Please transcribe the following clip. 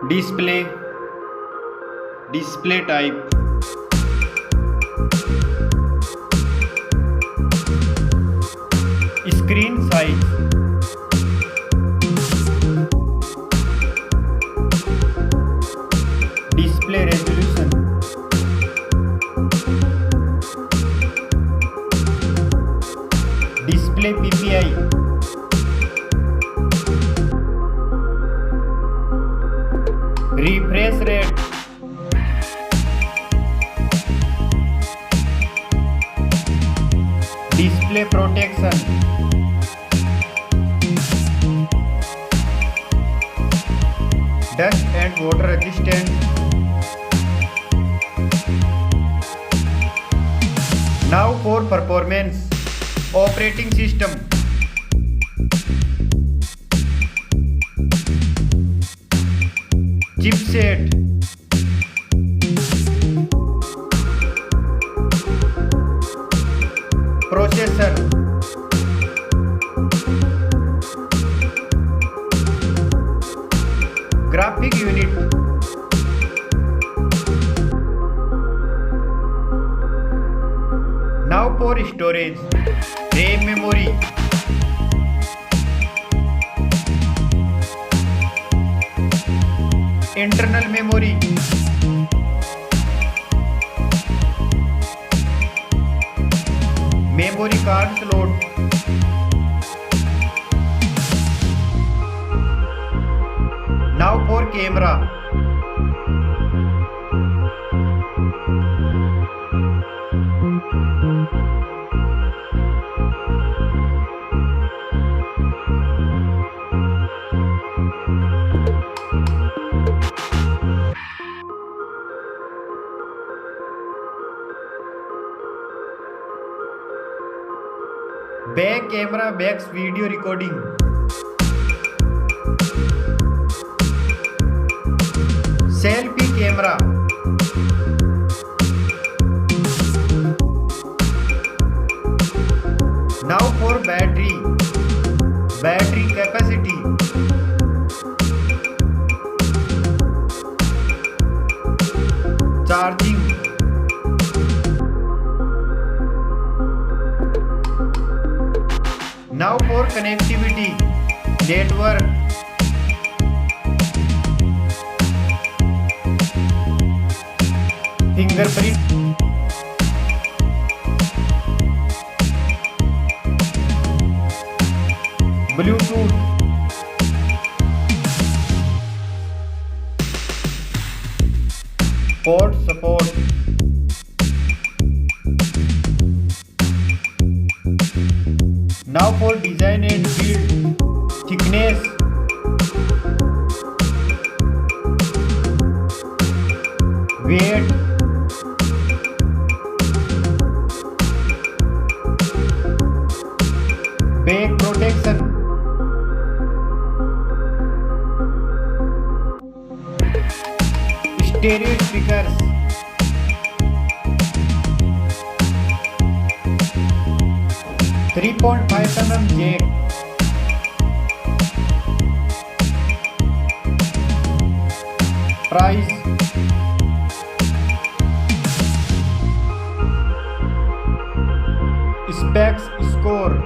display, display type, screen size, display resolution, display PPI, refresh rate, display protection, dust and water resistant. Now for performance. Operating system, chipset, processor, graphic unit, now for storage. RAM memory, internal memory, memory card slot, now for camera. Back camera backs video recording. Selfie camera. Now for battery. Battery capacity. Charging. Now for connectivity, network, fingerprint, Bluetooth, port support, now for design and build, thickness, weight, back protection, stereo speakers, 3.5 mm jack, price, specs, score.